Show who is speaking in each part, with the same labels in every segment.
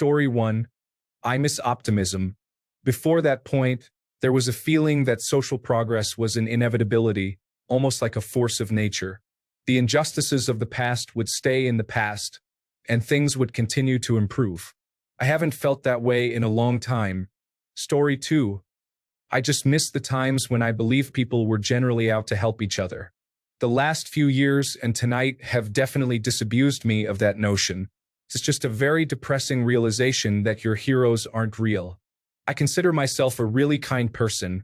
Speaker 1: Story 1. I miss optimism. Before that point, there was a feeling that social progress was an inevitability, almost like a force of nature. The injustices of the past would stay in the past, and things would continue to improve. I haven't felt that way in a long time. Story 2. I just miss the times when I believed people were generally out to help each other. The last few years and tonight have definitely disabused me of that notion. It's just a very depressing realization that your heroes aren't real. I consider myself a really kind person,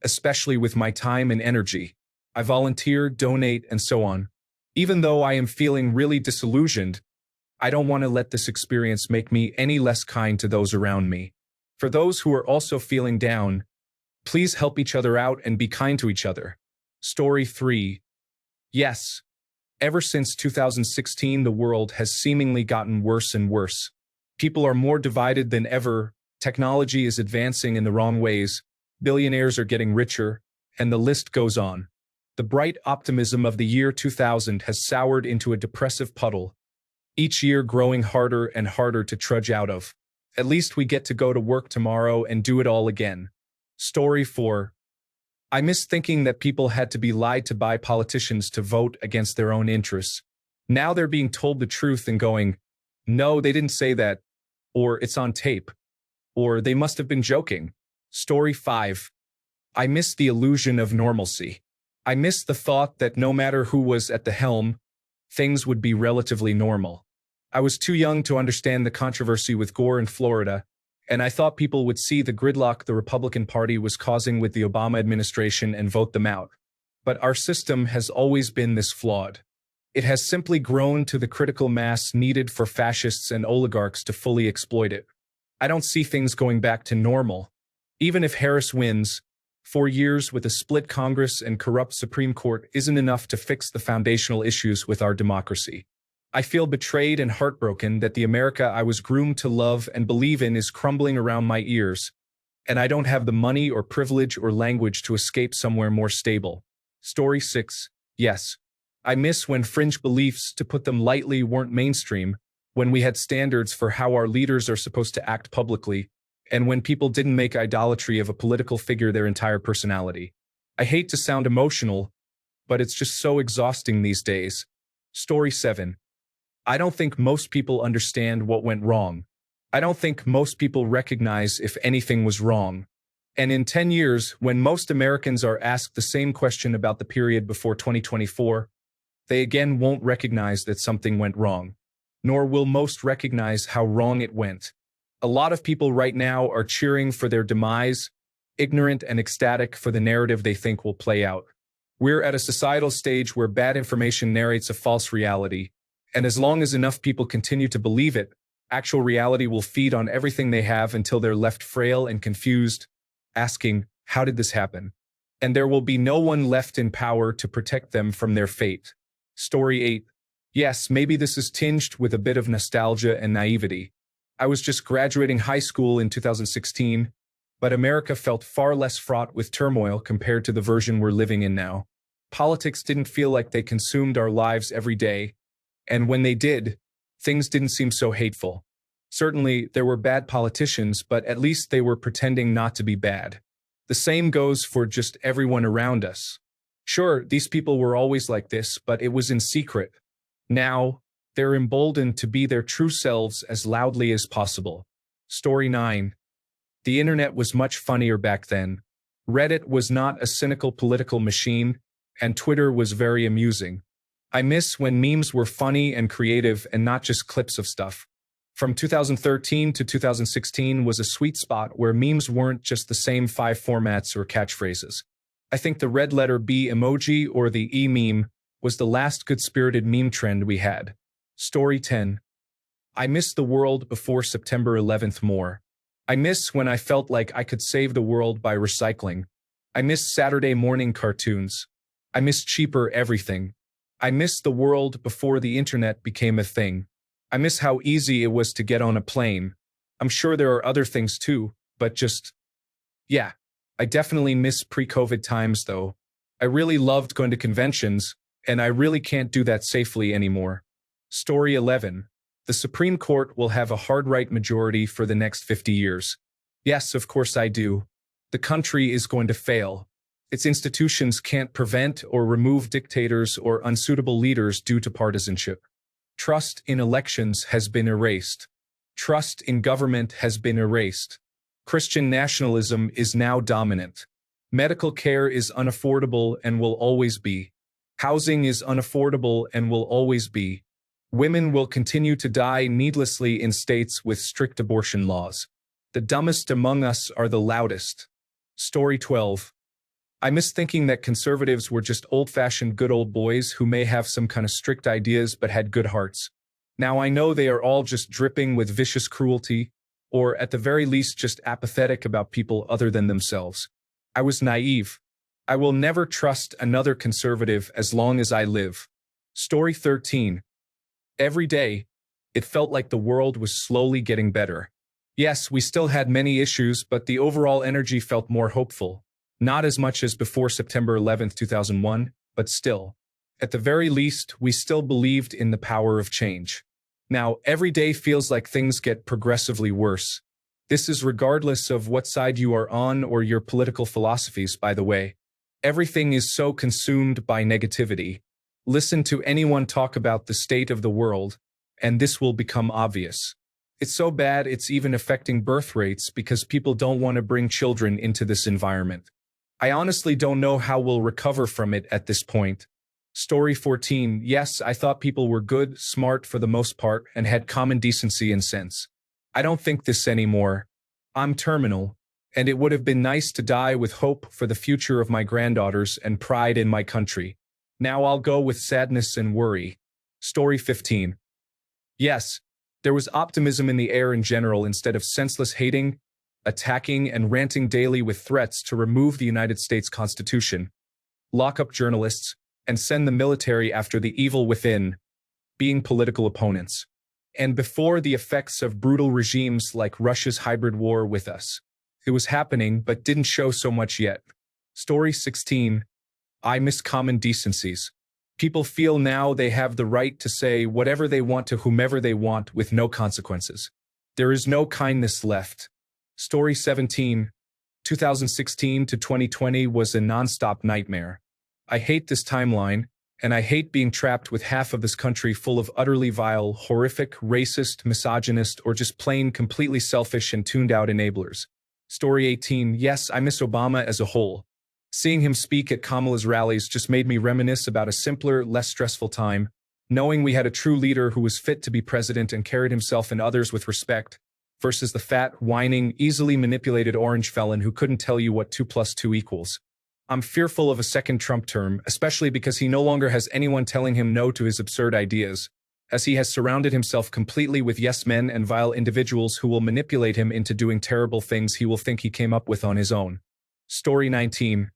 Speaker 1: especially with my time and energy. I volunteer, donate, and so on. Even though I am feeling really disillusioned, I don't want to let this experience make me any less kind to those around me. For those who are also feeling down, please help each other out and be kind to each other. Story 3. Yes. Ever since 2016, the world has seemingly gotten worse and worse. People are more divided than ever, technology is advancing in the wrong ways, billionaires are getting richer, and the list goes on. The bright optimism of the year 2000 has soured into a depressive puddle, each year growing harder and harder to trudge out of. At least we get to go to work tomorrow and do it all again. Story 4. I miss thinking that people had to be lied to by politicians to vote against their own interests. Now they're being told the truth and going, no, they didn't say that, or it's on tape, or they must have been joking. Story 5. I miss the illusion of normalcy. I miss the thought that no matter who was at the helm, things would be relatively normal. I was too young to understand the controversy with Gore in Florida, and I thought people would see the gridlock the Republican Party was causing with the Obama administration and vote them out. But our system has always been this flawed. It has simply grown to the critical mass needed for fascists and oligarchs to fully exploit it. I don't see things going back to normal. Even if Harris wins, 4 years with a split Congress and corrupt Supreme Court isn't enough to fix the foundational issues with our democracy. I feel betrayed and heartbroken that the America I was groomed to love and believe in is crumbling around my ears, and I don't have the money or privilege or language to escape somewhere more stable. Story 6. Yes. I miss when fringe beliefs, to put them lightly, weren't mainstream, when we had standards for how our leaders are supposed to act publicly, and when people didn't make idolatry of a political figure their entire personality. I hate to sound emotional, but it's just so exhausting these days. Story 7. I don't think most people understand what went wrong. I don't think most people recognize if anything was wrong. And in 10 years, when most Americans are asked the same question about the period before 2024, they again won't recognize that something went wrong. Nor will most recognize how wrong it went. A lot of people right now are cheering for their demise, ignorant and ecstatic for the narrative they think will play out. We're at a societal stage where bad information narrates a false reality. And as long as enough people continue to believe it, actual reality will feed on everything they have until they're left frail and confused, asking, how did this happen? And there will be no one left in power to protect them from their fate. Story 8. Yes, maybe this is tinged with a bit of nostalgia and naivety. I was just graduating high school in 2016, but America felt far less fraught with turmoil compared to the version we're living in now. Politics didn't feel like they consumed our lives every day. And when they did, things didn't seem so hateful. Certainly, there were bad politicians, but at least they were pretending not to be bad. The same goes for just everyone around us. Sure, these people were always like this, but it was in secret. Now, they're emboldened to be their true selves as loudly as possible. Story 9. The internet was much funnier back then. Reddit was not a cynical political machine, and Twitter was very amusing. I miss when memes were funny and creative and not just clips of stuff. From 2013 to 2016 was a sweet spot where memes weren't just the same 5 formats or catchphrases. I think the red letter B emoji or the E meme was the last good-spirited meme trend we had. Story 10. I miss the world before September 11th more. I miss when I felt like I could save the world by recycling. I miss Saturday morning cartoons. I miss cheaper everything. I miss the world before the internet became a thing. I miss how easy it was to get on a plane. I'm sure there are other things too, but yeah, I definitely miss pre-COVID times though. I really loved going to conventions, and I really can't do that safely anymore. Story 11. The Supreme Court will have a hard right majority for the next 50 years. Yes, of course I do. The country is going to fail. Its institutions can't prevent or remove dictators or unsuitable leaders due to partisanship. Trust in elections has been erased. Trust in government has been erased. Christian nationalism is now dominant. Medical care is unaffordable and will always be. Housing is unaffordable and will always be. Women will continue to die needlessly in states with strict abortion laws. The dumbest among us are the loudest. Story 12. I miss thinking that conservatives were just old-fashioned good old boys who may have some kind of strict ideas but had good hearts. Now I know they are all just dripping with vicious cruelty, or at the very least just apathetic about people other than themselves. I was naive. I will never trust another conservative as long as I live. Story 13. Every day, it felt like the world was slowly getting better. Yes, we still had many issues, but the overall energy felt more hopeful. Not as much as before September 11, 2001, but still. At the very least, we still believed in the power of change. Now, every day feels like things get progressively worse. This is regardless of what side you are on or your political philosophies, by the way. Everything is so consumed by negativity. Listen to anyone talk about the state of the world, and this will become obvious. It's so bad it's even affecting birth rates because people don't want to bring children into this environment. I honestly don't know how we'll recover from it at this point. Story 14. Yes, I thought people were good, smart for the most part, and had common decency and sense. I don't think this anymore. I'm terminal, and it would have been nice to die with hope for the future of my granddaughters and pride in my country. Now I'll go with sadness and worry. Story 15. Yes, there was optimism in the air in general instead of senseless hating, attacking, and ranting daily with threats to remove the United States Constitution, lock up journalists, and send the military after the evil within, being political opponents. And before the effects of brutal regimes like Russia's hybrid war with us. It was happening but didn't show so much yet. Story 16. I miss common decencies. People feel now they have the right to say whatever they want to whomever they want with no consequences. There is no kindness left. Story 17. 2016 to 2020 was a non-stop nightmare. I hate this timeline, and I hate being trapped with half of this country full of utterly vile, horrific, racist, misogynist, or just plain completely selfish and tuned-out enablers. Story 18. Yes, I miss Obama as a whole. Seeing him speak at Kamala's rallies just made me reminisce about a simpler, less stressful time, knowing we had a true leader who was fit to be president and carried himself and others with respect, versus the fat, whining, easily manipulated orange felon who couldn't tell you what 2 + 2 equals. I'm fearful of a second Trump term, especially because he no longer has anyone telling him no to his absurd ideas, as he has surrounded himself completely with yes men and vile individuals who will manipulate him into doing terrible things he will think he came up with on his own. Story 19.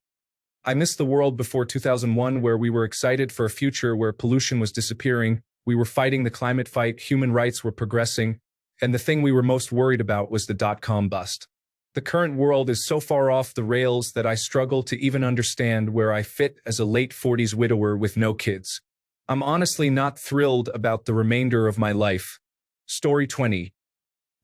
Speaker 1: I miss the world before 2001 where we were excited for a future where pollution was disappearing, we were fighting the climate fight, human rights were progressing, and the thing we were most worried about was the dot-com bust. The current world is so far off the rails that I struggle to even understand where I fit as a late 40s widower with no kids. I'm honestly not thrilled about the remainder of my life. Story 20.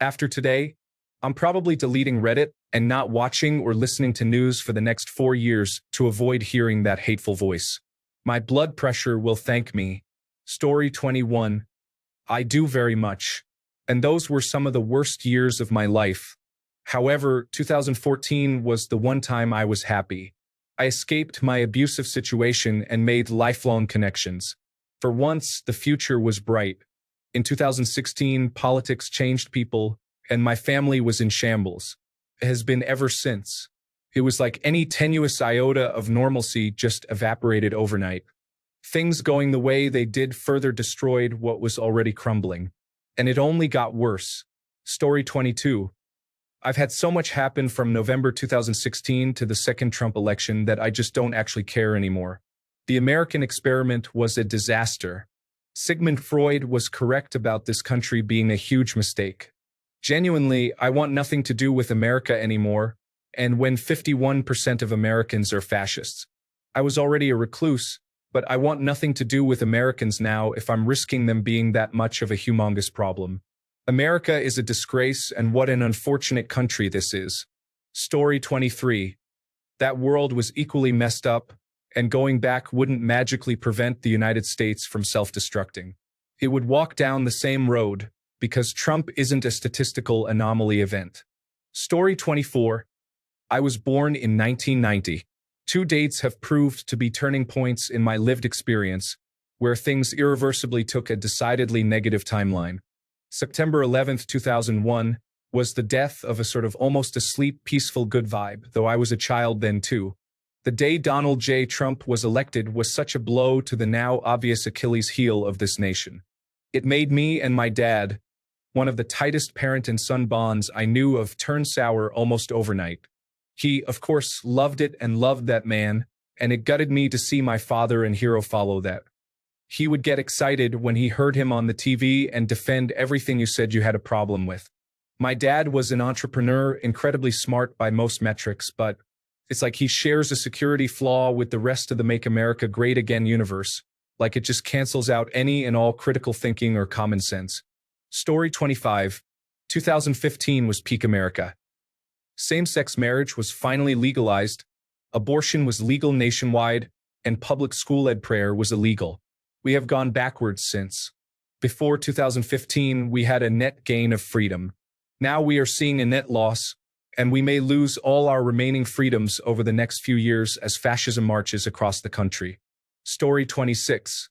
Speaker 1: After today, I'm probably deleting Reddit and not watching or listening to news for the next 4 years to avoid hearing that hateful voice. My blood pressure will thank me. Story 21. I do very much. And those were some of the worst years of my life. However, 2014 was the one time I was happy. I escaped my abusive situation and made lifelong connections. For once, the future was bright. In 2016, politics changed people, and my family was in shambles. It has been ever since. It was like any tenuous iota of normalcy just evaporated overnight. Things going the way they did further destroyed what was already crumbling. And it only got worse. Story 22. I've had so much happen from November 2016 to the second Trump election that I just don't actually care anymore. The American experiment was a disaster. Sigmund Freud was correct about this country being a huge mistake. Genuinely, I want nothing to do with America anymore, and when 51% of Americans are fascists. I was already a recluse, But I want nothing to do with Americans now if I'm risking them being that much of a humongous problem. America is a disgrace, and what an unfortunate country this is. Story 23. That world was equally messed up, and going back wouldn't magically prevent the United States from self-destructing. It would walk down the same road, because Trump isn't a statistical anomaly event. Story 24. I was born in 1990. Two dates have proved to be turning points in my lived experience, where things irreversibly took a decidedly negative timeline. September 11th, 2001, was the death of a sort of almost asleep, peaceful good vibe, though I was a child then too. The day Donald J. Trump was elected was such a blow to the now obvious Achilles heel of this nation. It made me and my dad, one of the tightest parent and son bonds I knew of, turn sour almost overnight. He, of course, loved it and loved that man, and it gutted me to see my father and hero follow that. He would get excited when he heard him on the TV and defend everything you said you had a problem with. My dad was an entrepreneur, incredibly smart by most metrics, but it's like he shares a security flaw with the rest of the Make America Great Again universe, like it just cancels out any and all critical thinking or common sense. Story 25. 2015 was peak America. Same-sex marriage was finally legalized, abortion was legal nationwide, and public school-ed prayer was illegal. We have gone backwards since. Before 2015, we had a net gain of freedom. Now we are seeing a net loss, and we may lose all our remaining freedoms over the next few years as fascism marches across the country. Story 26.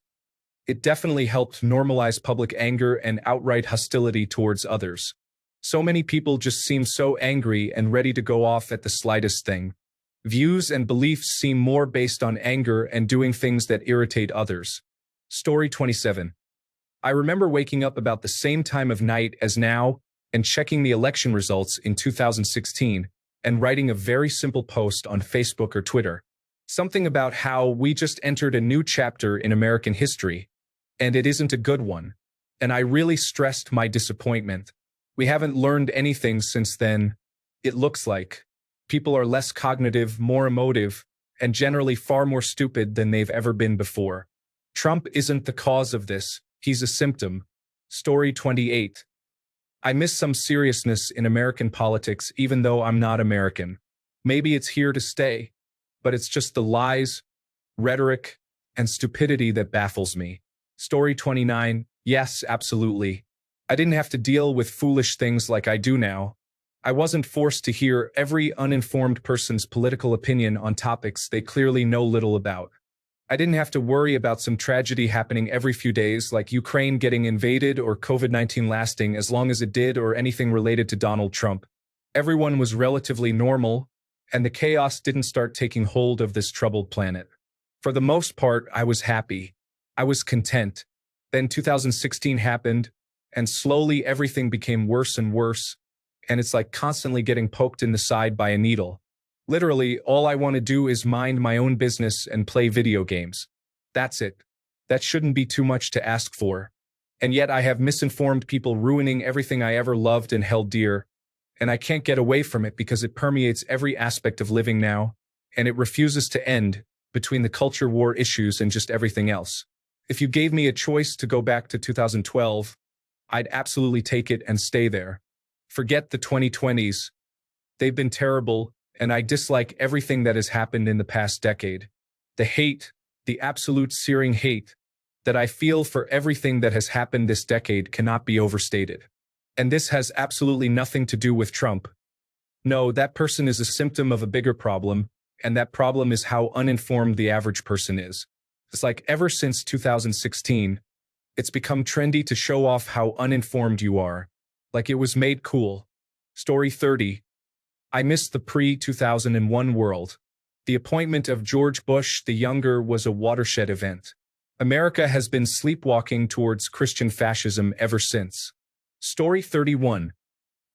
Speaker 1: It definitely helped normalize public anger and outright hostility towards others. So many people just seem so angry and ready to go off at the slightest thing. Views and beliefs seem more based on anger and doing things that irritate others. Story 27. I remember waking up about the same time of night as now and checking the election results in 2016 and writing a very simple post on Facebook or Twitter. Something about how we just entered a new chapter in American history, and it isn't a good one. And I really stressed my disappointment. We haven't learned anything since then. It looks like people are less cognitive, more emotive, and generally far more stupid than they've ever been before. Trump isn't the cause of this. He's a symptom. Story 28. I miss some seriousness in American politics, even though I'm not American. Maybe it's here to stay, but it's just the lies, rhetoric, and stupidity that baffles me. Story 29. Yes, absolutely. I didn't have to deal with foolish things like I do now. I wasn't forced to hear every uninformed person's political opinion on topics they clearly know little about. I didn't have to worry about some tragedy happening every few days like Ukraine getting invaded or COVID-19 lasting as long as it did or anything related to Donald Trump. Everyone was relatively normal, and the chaos didn't start taking hold of this troubled planet. For the most part, I was happy. I was content. Then 2016 happened, and slowly everything became worse and worse, and it's like constantly getting poked in the side by a needle. Literally, all I want to do is mind my own business and play video games. That's it. That shouldn't be too much to ask for. And yet I have misinformed people ruining everything I ever loved and held dear, and I can't get away from it because it permeates every aspect of living now, and it refuses to end between the culture war issues and just everything else. If you gave me a choice to go back to 2012, I'd absolutely take it and stay there. Forget the 2020s. They've been terrible, and I dislike everything that has happened in the past decade. The hate, the absolute searing hate, that I feel for everything that has happened this decade cannot be overstated. And this has absolutely nothing to do with Trump. No, that person is a symptom of a bigger problem, and that problem is how uninformed the average person is. It's like ever since 2016, it's become trendy to show off how uninformed you are, like it was made cool. Story 30. I miss the pre-2001 world. The appointment of George Bush the Younger was a watershed event. America has been sleepwalking towards Christian fascism ever since. Story 31.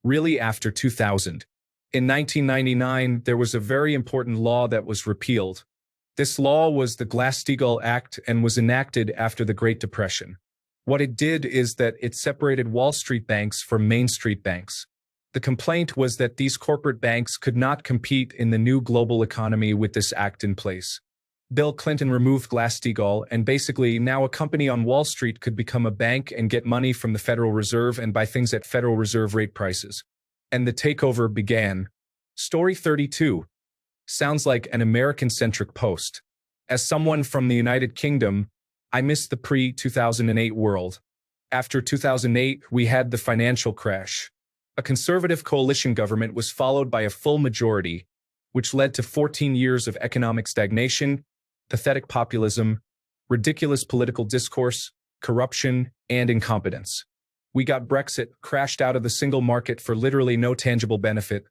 Speaker 1: Really after 2000. In 1999, there was a very important law that was repealed. This law was the Glass-Steagall Act and was enacted after the Great Depression. What it did is that it separated Wall Street banks from Main Street banks. The complaint was that these corporate banks could not compete in the new global economy with this act in place. Bill Clinton removed Glass-Steagall, and basically now a company on Wall Street could become a bank and get money from the Federal Reserve and buy things at Federal Reserve rate prices. And the takeover began. Story 32. Sounds like an American-centric post. As someone from the United Kingdom, I miss the pre-2008 world. After 2008, we had the financial crash. A conservative coalition government was followed by a full majority, which led to 14 years of economic stagnation, pathetic populism, ridiculous political discourse, corruption, and incompetence. We got Brexit, crashed out of the single market for literally no tangible benefit,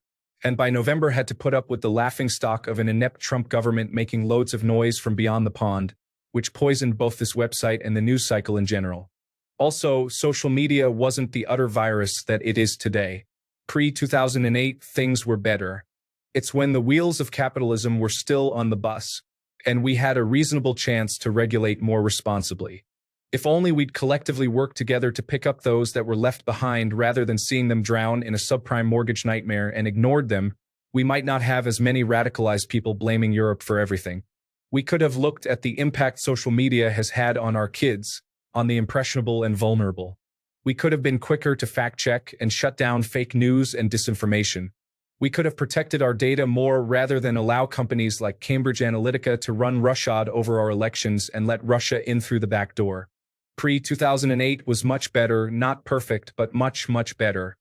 Speaker 1: and by November had to put up with the laughingstock of an inept Trump government making loads of noise from beyond the pond, which poisoned both this website and the news cycle in general. Also, social media wasn't the utter virus that it is today. Pre-2008, things were better. It's when the wheels of capitalism were still on the bus, and we had a reasonable chance to regulate more responsibly. If only we'd collectively work together to pick up those that were left behind rather than seeing them drown in a subprime mortgage nightmare and ignored them, we might not have as many radicalized people blaming Europe for everything. We could have looked at the impact social media has had on our kids, on the impressionable and vulnerable. We could have been quicker to fact-check and shut down fake news and disinformation. We could have protected our data more rather than allow companies like Cambridge Analytica to run roughshod over our elections and let Russia in through the back door. Pre-2008 was much better, not perfect, but much, much better.